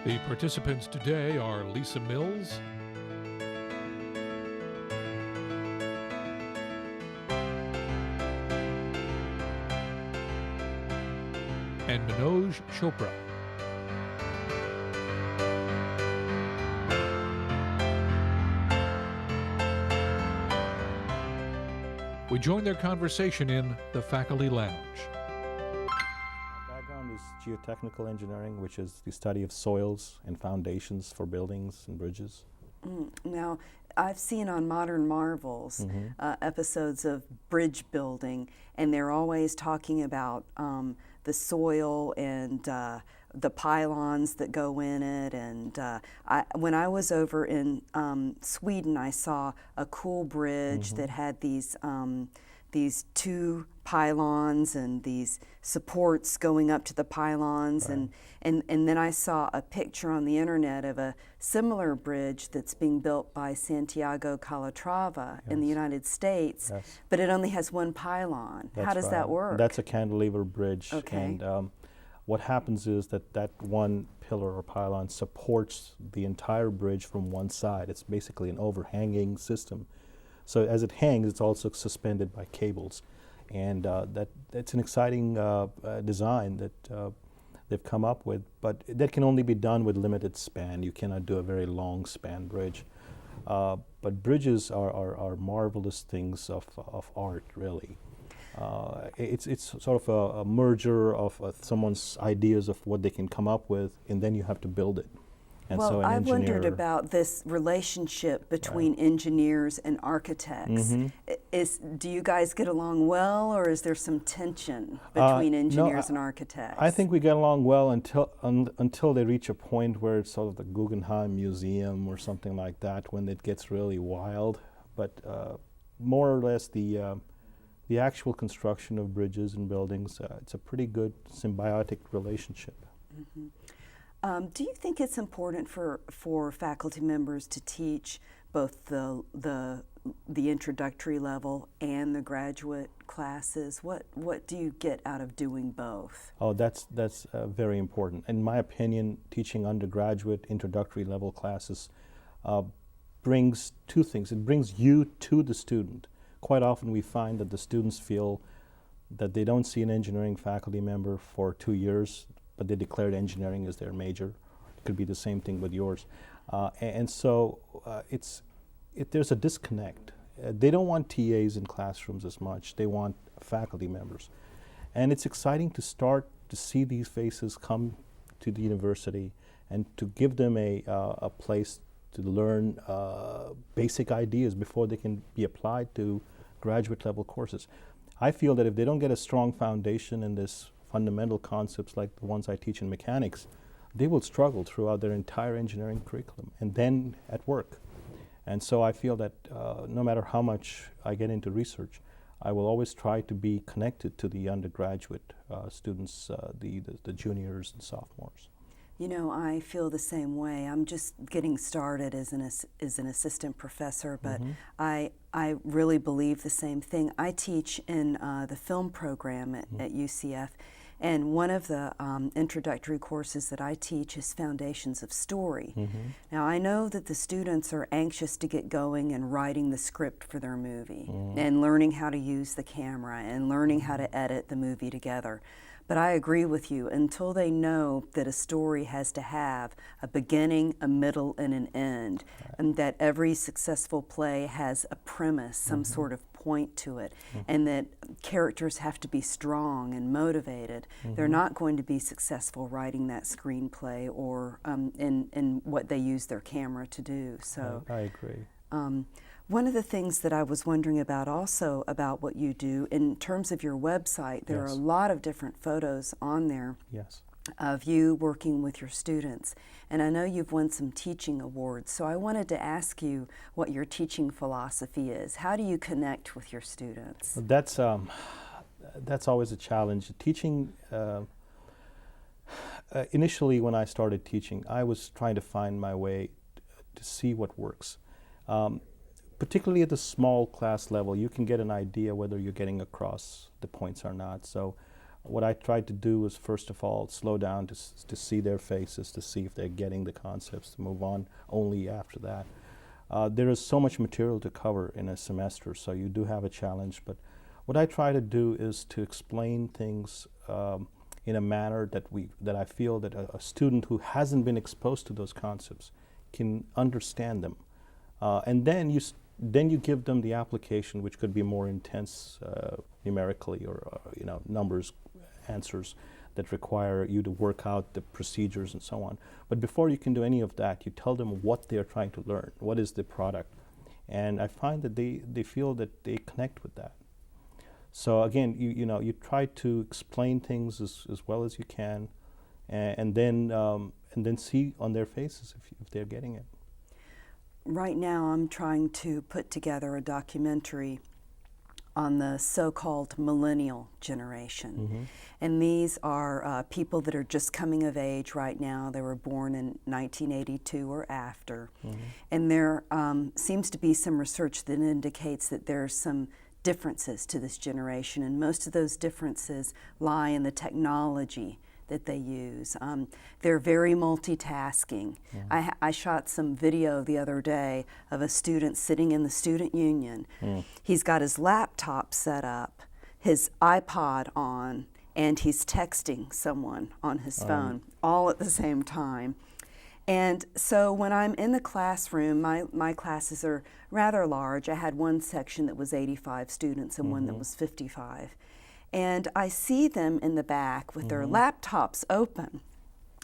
The participants today are Lisa Mills, and Manoj Chopra. We join their conversation in the faculty lounge. My background is geotechnical engineering, which is the study of soils and foundations for buildings and bridges. Now, I've seen on Modern Marvels episodes of bridge building, and they're always talking about the soil and the pylons that go in it. And when I was over in Sweden, I saw a cool bridge that had these two pylons and these supports going up to the pylons, Right. and then I saw a picture on the internet of a similar bridge that's being built by Santiago Calatrava in the United States, Yes. but it only has one pylon. How That's does right. that work? That's a cantilever bridge. Okay. And what happens is that one pillar or pylon supports the entire bridge from one side. It's basically an overhanging system. So as it hangs, it's also suspended by cables. And that's an exciting design that they've come up with, but that can only be done with limited span. You cannot do a very long span bridge. But bridges are marvelous things of art, really. It's sort of a merger of someone's ideas of what they can come up with, and then you have to build it. And Well, so an I wondered engineer- about this relationship between engineers and architects. Do you guys get along well, or is there some tension between engineers and architects? I think we get along well until they reach a point where it's sort of the Guggenheim Museum or something like that, when it gets really wild. But more or less, the actual construction of bridges and buildings, it's a pretty good symbiotic relationship. Do you think it's important for faculty members to teach both the introductory level and the graduate classes? What do you get out of doing both? Oh, that's very important. In my opinion, teaching undergraduate introductory level classes brings two things. It brings you to the student. Quite often we find that the students feel that they don't see an engineering faculty member for 2 years, but they declared engineering as their major. It could be the same thing with yours. So there's a disconnect. They don't want TAs in classrooms as much. They want faculty members. And it's exciting to start to see these faces come to the university and to give them a place to learn basic ideas before they can be applied to graduate level courses. I feel that if they don't get a strong foundation in this fundamental concepts like the ones I teach in mechanics, they will struggle throughout their entire engineering curriculum and then at work. And so I feel that no matter how much I get into research, I will always try to be connected to the undergraduate students, the juniors and sophomores. You know, I feel the same way. I'm just getting started as an assistant professor, but I really believe the same thing. I teach in the film program at UCF, and one of the introductory courses that I teach is Foundations of Story. Now, I know that the students are anxious to get going and writing the script for their movie and learning how to use the camera and learning how to edit the movie together. But I agree with you, until they know that a story has to have a beginning, a middle, and an end, and that every successful play has a premise, some sort of point to it, and that characters have to be strong and motivated, they're not going to be successful writing that screenplay or in what they use their camera to do. So I agree. One of the things that I was wondering about also about what you do in terms of your website, there are a lot of different photos on there of you working with your students. And I know you've won some teaching awards, so I wanted to ask you what your teaching philosophy is. How do you connect with your students? That's always a challenge. Teaching, initially when I started teaching, I was trying to find my way to see what works. Particularly at the small class level, you can get an idea whether you're getting across the points or not. So What I tried to do was, first of all, slow down to see their faces, to see if they're getting the concepts, to move on only after that. There is so much material to cover in a semester, so you do have a challenge. But what I try to do is to explain things in a manner that I feel that a student who hasn't been exposed to those concepts can understand them. And then you give them the application, which could be more intense numerically, or numbers, answers that require you to work out the procedures and so on. But before you can do any of that, you tell them what they're trying to learn, what is the product. And I find that they feel that they connect with that. So again, you try to explain things as well as you can, and then see on their faces if they're getting it. Right now I'm trying to put together a documentary on the so-called millennial generation. Mm-hmm. And these are people that are just coming of age right now. They were born in 1982 or after. Mm-hmm. And there seems to be some research that indicates that there's some differences to this generation, and most of those differences lie in the technology that they use. They're very multitasking. Mm. I shot some video the other day of a student sitting in the student union. He's got his laptop set up, his iPod on, and he's texting someone on his phone all at the same time. And so when I'm in the classroom, my classes are rather large. I had one section that was 85 students and one that was 55. And I see them in the back with their laptops open.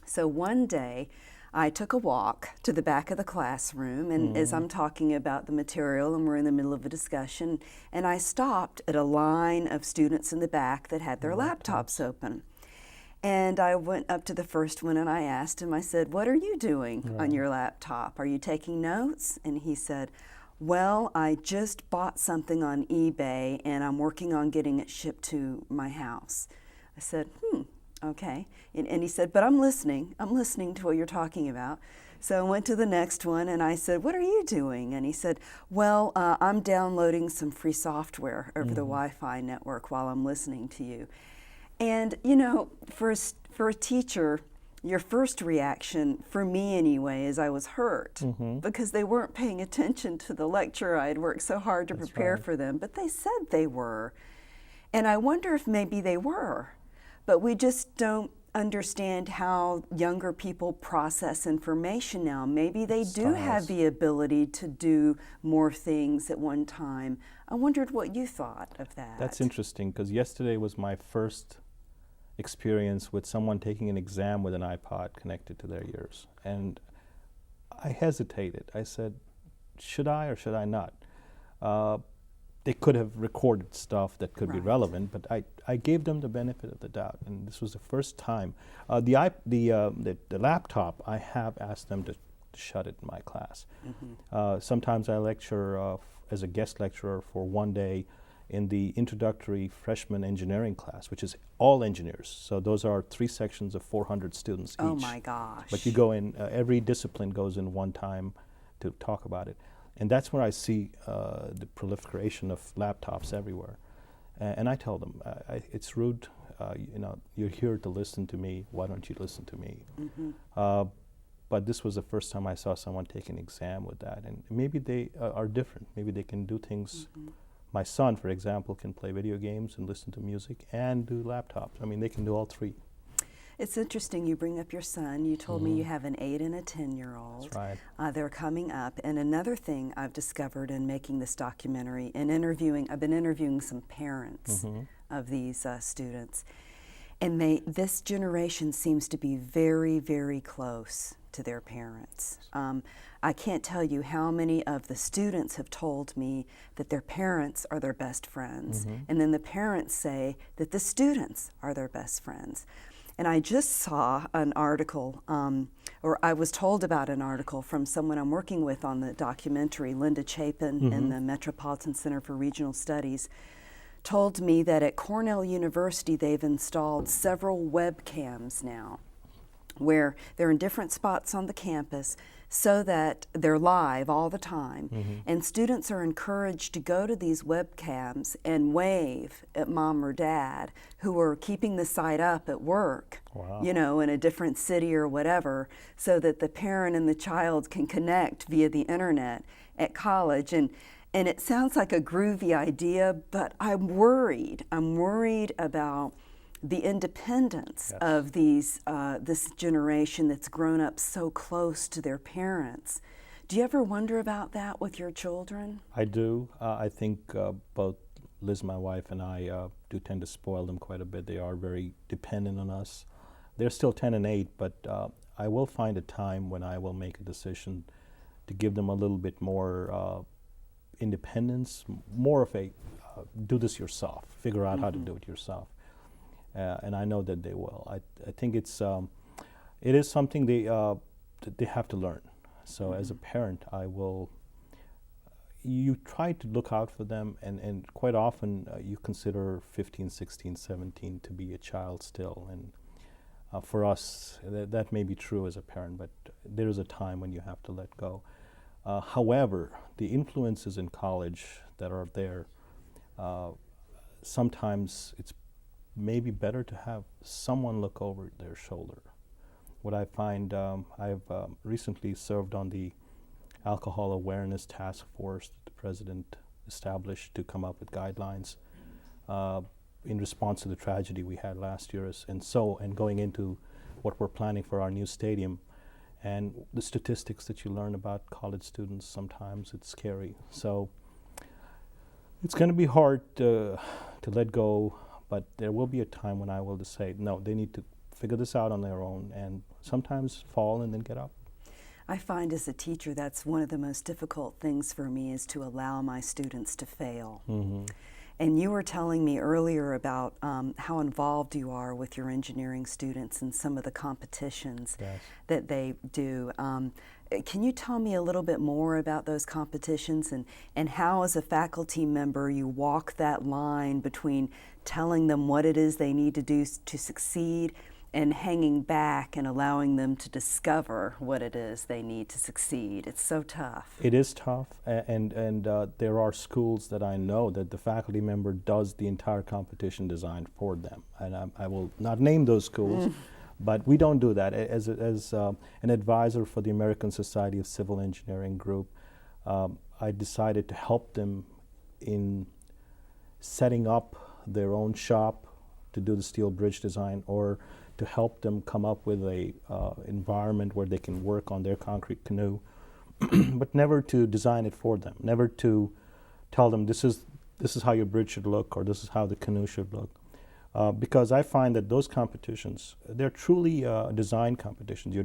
So one day, I took a walk to the back of the classroom, and as I'm talking about the material and we're in the middle of a discussion, and I stopped at a line of students in the back that had their laptops open. And I went up to the first one and I asked him, I said, "What are you doing on your laptop? Are you taking notes?" And he said, "Well, I just bought something on eBay and I'm working on getting it shipped to my house." I said, okay. And he said, "But I'm listening to what you're talking about." So I went to the next one and I said, "What are you doing?" And he said, "Well, I'm downloading some free software over the Wi-Fi network while I'm listening to you." And for a teacher, your first reaction, for me anyway, is I was hurt because they weren't paying attention to the lecture I had worked so hard to prepare for them, but they said they were. And I wonder if maybe they were, but we just don't understand how younger people process information now. Maybe they do have the ability to do more things at one time. I wondered what you thought of that. That's interesting, because yesterday was my first experience with someone taking an exam with an iPod connected to their ears. And I hesitated. I said, should I or should I not? They could have recorded stuff that could be relevant, but I gave them the benefit of the doubt, and this was the first time. The laptop, I have asked them to shut it in my class. Sometimes I lecture as a guest lecturer for one day in the introductory freshman engineering class, which is all engineers. So those are 3 sections of 400 students each. Oh my gosh. But you go in, every discipline goes in one time to talk about it. And that's where I see the proliferation of laptops everywhere. And I tell them, it's rude, you're here to listen to me, why don't you listen to me? But this was the first time I saw someone take an exam with that. And maybe they are different. Maybe they can do things. My son, for example, can play video games and listen to music and do laptops. I mean, they can do all 3. It's interesting you bring up your son. You told me you have an 8 and a 10-year-old. That's right. They're coming up. And another thing I've discovered in making this documentary and I've been interviewing some parents of these students. And this generation seems to be very, very close to their parents. I can't tell you how many of the students have told me that their parents are their best friends, and then the parents say that the students are their best friends. And I just saw an article, or I was told about an article from someone I'm working with on the documentary, Linda Chapin in the Metropolitan Center for Regional Studies, told me that at Cornell University they've installed several webcams now where they're in different spots on the campus so that they're live all the time. And students are encouraged to go to these webcams and wave at mom or dad who are keeping the site up at work, Wow. you know, in a different city or whatever, so that the parent and the child can connect via the internet at college. And it sounds like a groovy idea, but I'm worried. I'm worried about the independence Yes. of this generation that's grown up so close to their parents. Do you ever wonder about that with your children? I do. I think both Liz, my wife, and I do tend to spoil them quite a bit. They are very dependent on us. They're still 10 and 8, but I will find a time when I will make a decision to give them a little bit more independence, more of a do this yourself, figure out how to do it yourself. And I know that they will. I think it is something they have to learn. So as a parent, you try to look out for them, and quite often you consider 15, 16, 17 to be a child still. And for us, that may be true as a parent, but there is a time when you have to let go. However, the influences in college that are there, sometimes it's maybe better to have someone look over their shoulder. What I find, I've recently served on the Alcohol Awareness Task Force that the president established to come up with guidelines in response to the tragedy we had last year, and going into what we're planning for our new stadium. And the statistics that you learn about college students, sometimes it's scary. So it's going to be hard to let go, but there will be a time when I will just say, no, they need to figure this out on their own, and sometimes fall and then get up. I find as a teacher that's one of the most difficult things for me, is to allow my students to fail. And you were telling me earlier about how involved you are with your engineering students and some of the competitions Yes. that they do. Can you tell me a little bit more about those competitions, and how as a faculty member you walk that line between telling them what it is they need to do to succeed and hanging back and allowing them to discover what it is they need to succeed? It's so tough. It is tough, and there are schools that I know that the faculty member does the entire competition design for them, and I will not name those schools, but we don't do that. As an advisor for the American Society of Civil Engineering group, I decided to help them in setting up their own shop to do the steel bridge design, or to help them come up with a environment where they can work on their concrete canoe, but never to design it for them, never to tell them this is how your bridge should look, or this is how the canoe should look. Because I find that those competitions, they're truly design competitions.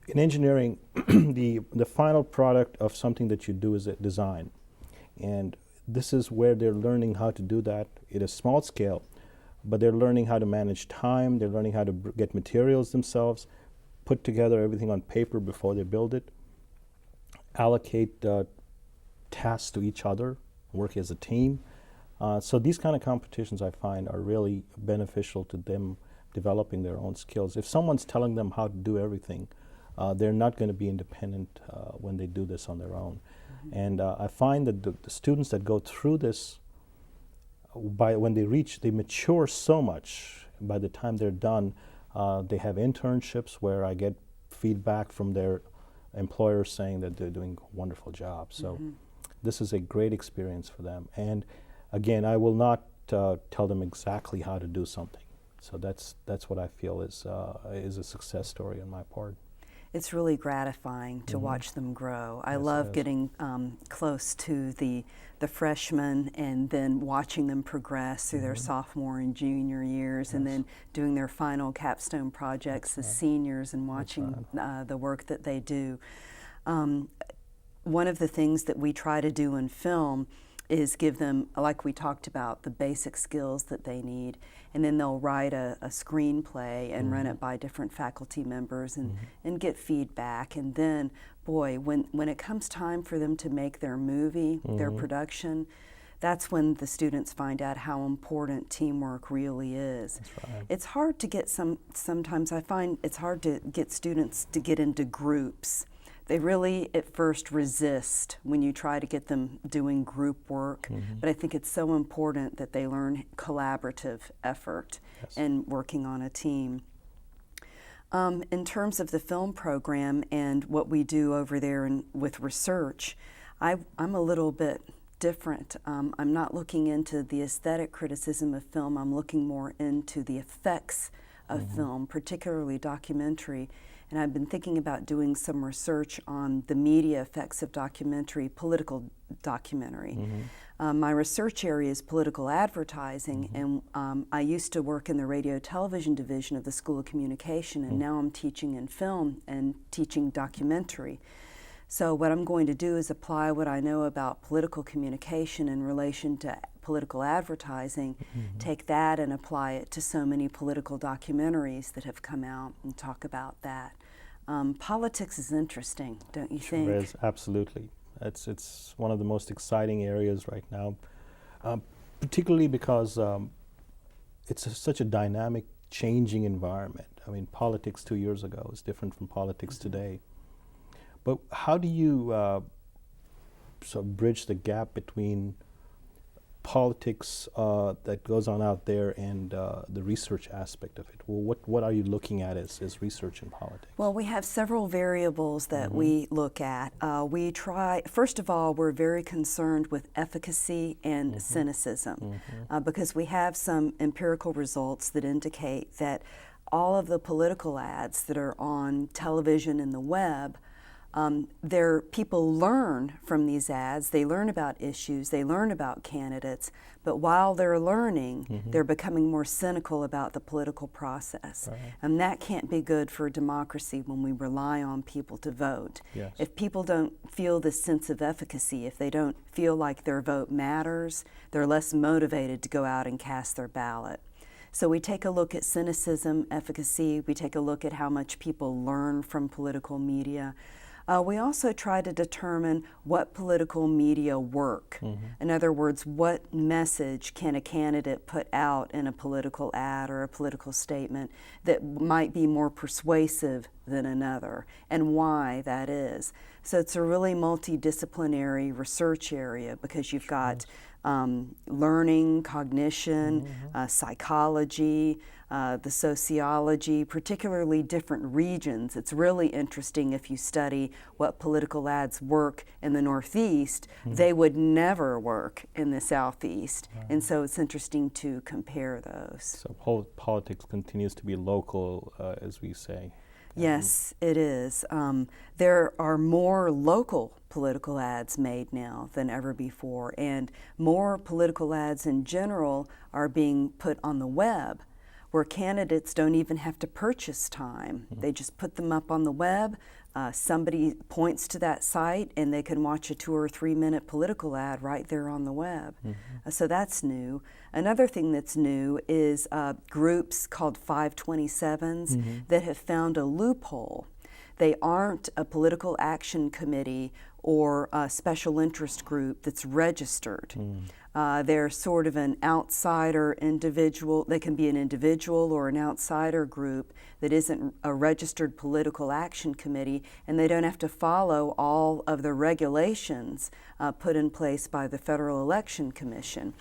In engineering, the final product of something that you do is a design. And this is where they're learning how to do that at a small scale, but they're learning how to manage time, they're learning how to get materials themselves, put together everything on paper before they build it, allocate tasks to each other, work as a team. So these kind of competitions, I find, are really beneficial to them developing their own skills. If someone's telling them how to do everything, they're not going to be independent when they do this on their own. And I find that the students that go through this, when they mature so much. By the time they're done, they have internships where I get feedback from their employers saying that they're doing a wonderful job. So this is a great experience for them. And again, I will not tell them exactly how to do something. So that's what I feel is a success story on my part. It's really gratifying to watch them grow. I love getting close to the freshmen, and then watching them progress through their sophomore and junior years, and then doing their final capstone projects as seniors, and watching the work that they do. One of the things that we try to do in film is give them, like we talked about, the basic skills that they need, and then they'll write a screenplay and run it by different faculty members and get feedback. And then, boy, when it comes time for them to make their movie, their production, that's when the students find out how important teamwork really is. That's right. It's hard to get sometimes I find it's hard to get students to get into groups. They really at first resist when you try to get them doing group work, but I think it's so important that they learn collaborative effort and working on a team. In terms of the film program and what we do over there with research, I'm a little bit different. I'm not looking into the aesthetic criticism of film. I'm looking more into the effects of film, particularly documentary. And I've been thinking about doing some research on the media effects of documentary, political documentary. My research area is political advertising, and I used to work in the radio television division of the School of Communication, and now I'm teaching in film and teaching documentary. So what I'm going to do is apply what I know about political communication in relation to political advertising, take that and apply it to so many political documentaries that have come out and talk about that. Politics is interesting, don't you think? Sure is, absolutely. It's one of the most exciting areas right now, particularly because it's such a dynamic, changing environment. I mean, politics 2 years ago is different from politics today. But how do you sort of bridge the gap between politics that goes on out there and the research aspect of it? Well, what are you looking at as research in politics? Well, we have several variables that we look at. We try, first of all, we're very concerned with efficacy and cynicism because we have some empirical results that indicate that all of the political ads that are on television and the web, people learn from these ads, they learn about issues, they learn about candidates, but while they're learning, they're becoming more cynical about the political process. Right. And that can't be good for democracy when we rely on people to vote. Yes. If people don't feel this sense of efficacy, if they don't feel like their vote matters, they're less motivated to go out and cast their ballot. So we take a look at cynicism, efficacy, we take a look at how much people learn from political media. We also try to determine what political media work. In other words, what message can a candidate put out in a political ad or a political statement that might be more persuasive than another, and why that is. So it's a really multidisciplinary research area because you've got learning, cognition, psychology, the sociology, particularly different regions. It's really interesting if you study what political ads work in the Northeast, they would never work in the Southeast. And so it's interesting to compare those. So politics continues to be local, as we say. Yes, it is. There are more local political ads made now than ever before, and more political ads in general are being put on the web, where candidates don't even have to purchase time. They just put them up on the web. Somebody points to that site and they can watch a 2 or 3 minute political ad right there on the web. So that's new. Another thing that's new is groups called 527s that have found a loophole. They aren't a political action committee or a special interest group that's registered. They're sort of an outsider individual. They can be an individual or an outsider group that isn't a registered political action committee, and they don't have to follow all of the regulations put in place by the Federal Election Commission.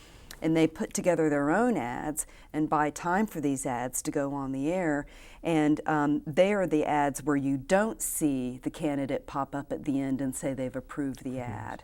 And they put together their own ads and buy time for these ads to go on the air. And they are the ads where you don't see the candidate pop up at the end and say they've approved the ad.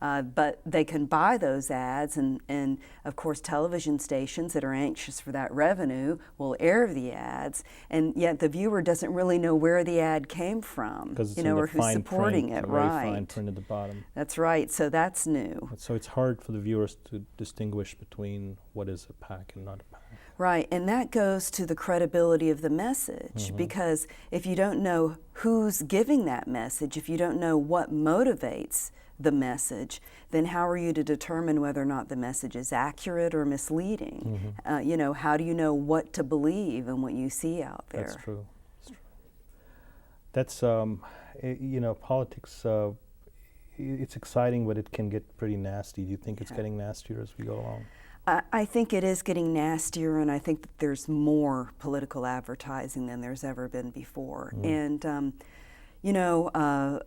But they can buy those ads, and of course television stations that are anxious for that revenue will air the ads, and yet the viewer doesn't really know where the ad came from, or who's supporting it. Very right. fine print at the bottom. That's right. So that's new. So it's hard for the viewers to distinguish between what is a PAC and not a PAC. Right, and that goes to the credibility of the message, because if you don't know who's giving that message, if you don't know what motivates the message, then how are you to determine whether or not the message is accurate or misleading? How do you know what to believe in what you see out there? That's true. That's true. That's politics it's exciting, but it can get pretty nasty. Do you think it's getting nastier as we go along? I think it is getting nastier, and I think that there's more political advertising than there's ever been before. And, you know,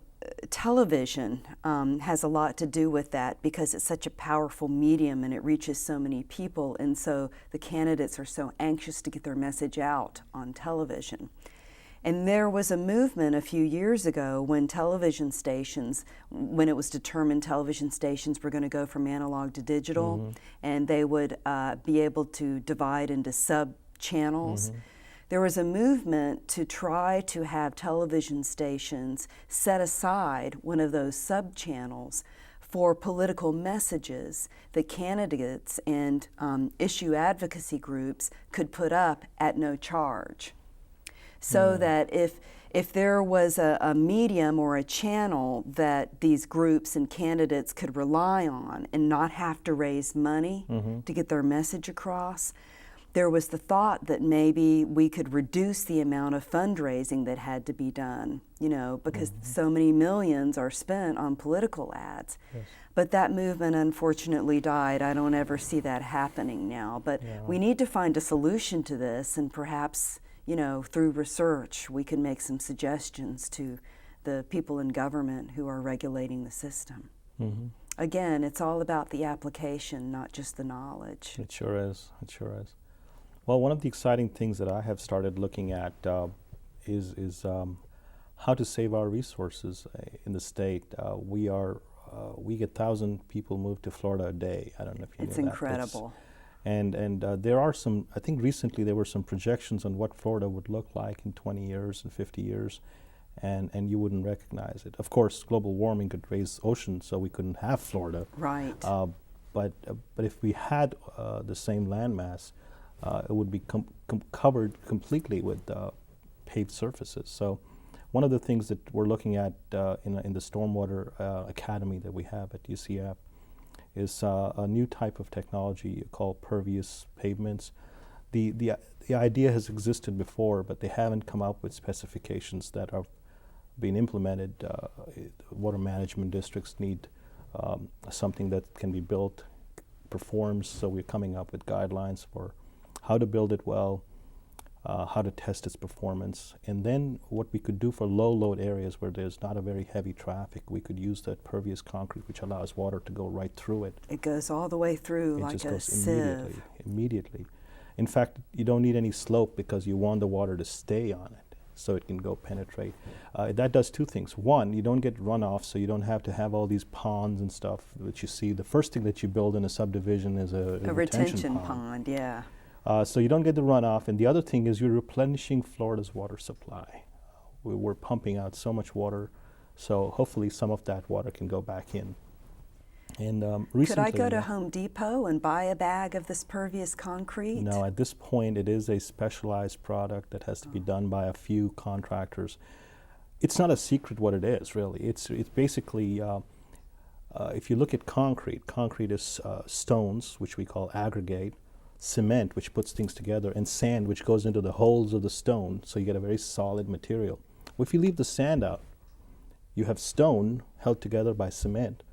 television has a lot to do with that because it's such a powerful medium and it reaches so many people, and so the candidates are so anxious to get their message out on television. And there was a movement a few years ago when television stations, when it was determined television stations were going to go from analog to digital, and they would be able to divide into sub-channels. There was a movement to try to have television stations set aside one of those sub-channels for political messages that candidates and issue advocacy groups could put up at no charge. So that if there was a medium or a channel that these groups and candidates could rely on and not have to raise money to get their message across, there was the thought that maybe we could reduce the amount of fundraising that had to be done, you know, because so many millions are spent on political ads. Yes. But that movement unfortunately died. I don't ever see that happening now. But we need to find a solution to this, and perhaps, you know, through research, we can make some suggestions to the people in government who are regulating the system. Again, it's all about the application, not just the knowledge. It sure is. It sure is. Well, one of the exciting things that I have started looking at is how to save our resources in the state. We get 1,000 people move to Florida a day. I don't know if you know that. It's incredible. And there are some, I think recently there were some projections on what Florida would look like in 20 years and 50 years, and you wouldn't recognize it. Of course, global warming could raise oceans, so we couldn't have Florida. Right. But if we had the same landmass, it would be covered completely with paved surfaces. So one of the things that we're looking at in the Stormwater Academy that we have at UCF is a new type of technology called pervious pavements. The idea has existed before, but they haven't come up with specifications that are being implemented. Water management districts need something that can be built, performs, so we're coming up with guidelines for how to build it well, how to test its performance, and then what we could do for low load areas where there's not a very heavy traffic, we could use that pervious concrete, which allows water to go right through it. It goes all the way through like a sieve. Immediately. In fact, you don't need any slope because you want the water to stay on it, so it can go penetrate. That does two things. One, you don't get runoff, so you don't have to have all these ponds and stuff that you see. The first thing that you build in a subdivision is a retention pond. Yeah. So you don't get the runoff, and the other thing is you're replenishing Florida's water supply. We're pumping out so much water, so hopefully some of that water can go back in. And recently, could I go to Home Depot and buy a bag of this pervious concrete? No, at this point it is a specialized product that has to be done by a few contractors. It's not a secret what it is, really. It's basically, if you look at concrete is stones, which we call aggregate, cement, which puts things together, and sand, which goes into the holes of the stone, so you get a very solid material. Well, if you leave the sand out, you have stone held together by cement,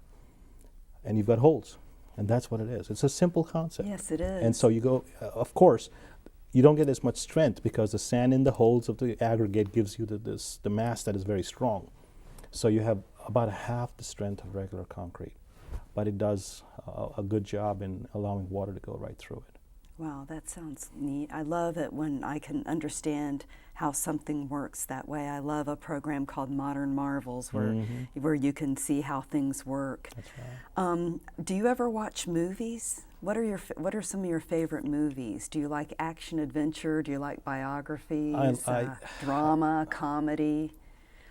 and you've got holes, and that's what it is. It's a simple concept. Yes, it is. And so you go, of course, you don't get as much strength because the sand in the holes of the aggregate gives you the mass that is very strong. So you have about half the strength of regular concrete, but it does a good job in allowing water to go right through it. Wow, that sounds neat. I love it when I can understand how something works that way. I love a program called Modern Marvels where you can see how things work. That's right. Do you ever watch movies? What are some of your favorite movies? Do you like action adventure? Do you like biographies? Drama, comedy?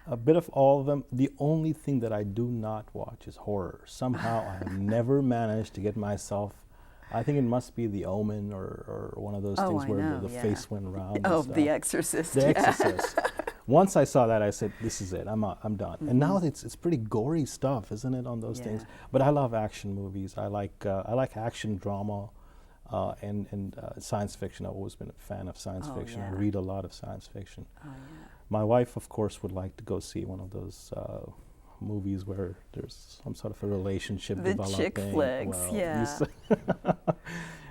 A bit of all of them. The only thing that I do not watch is horror. Somehow I have never managed to get myself. I think it must be The Omen or one of those things where the face went around. Oh, The Exorcist. The Exorcist. Once I saw that, I said, "This is it. I'm done." And now it's pretty gory stuff, isn't it, on those things? But I love action movies. I like action drama, and science fiction. I've always been a fan of science fiction. I read a lot of science fiction. My wife, of course, would like to go see one of those movies where there's some sort of a relationship The developing. chick flicks, Well, yeah.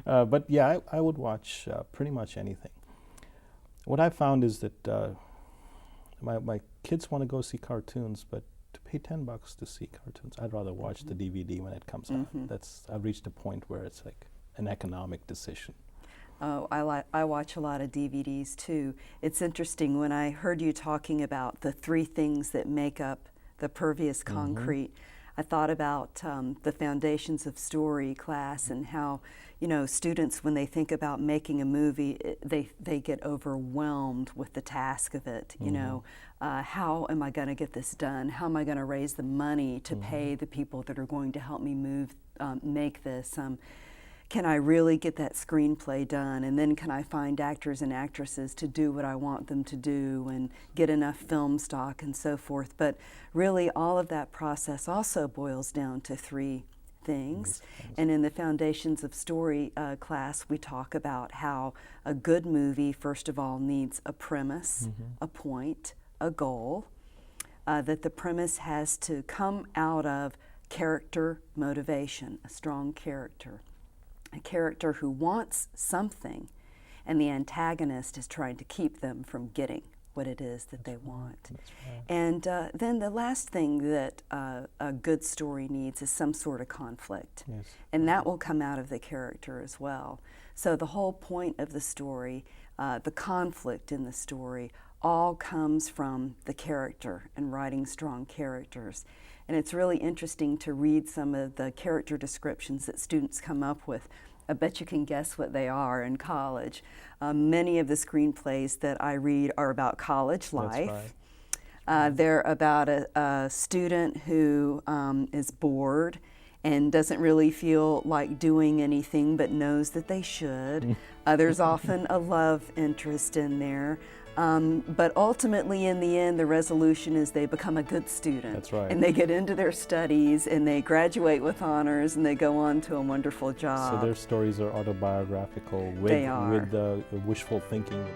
But yeah, I would watch pretty much anything. What I found is that my kids want to go see cartoons, but to pay $10 to see cartoons, I'd rather watch the DVD when it comes out. I've reached a point where it's like an economic decision. Oh, I watch a lot of DVDs too. It's interesting, when I heard you talking about the 3 things that make up the pervious concrete, I thought about the Foundations of Story class and how, you know, students, when they think about making a movie, they get overwhelmed with the task of it. You know, how am I going to get this done? How am I going to raise the money to pay the people that are going to help me make this? Can I really get that screenplay done? And then can I find actors and actresses to do what I want them to do and get enough film stock and so forth? But really, all of that process also boils down to 3 things. And in the Foundations of Story class, we talk about how a good movie, first of all, needs a premise, a point, a goal, that the premise has to come out of character motivation, a strong character. A character who wants something, and the antagonist is trying to keep them from getting what it is that they want. And then the last thing that a good story needs is some sort of conflict. And that will come out of the character as well. So the whole point of the story, the conflict in the story, all comes from the character and writing strong characters. And it's really interesting to read some of the character descriptions that students come up with. I bet you can guess what they are in college. Many of the screenplays that I read are about college life. They're about a student who is bored and doesn't really feel like doing anything but knows that they should. There's often a love interest in there. But ultimately, in the end, the resolution is they become a good student. That's right. And they get into their studies, and they graduate with honors, and they go on to a wonderful job. So their stories are autobiographical with wishful thinking.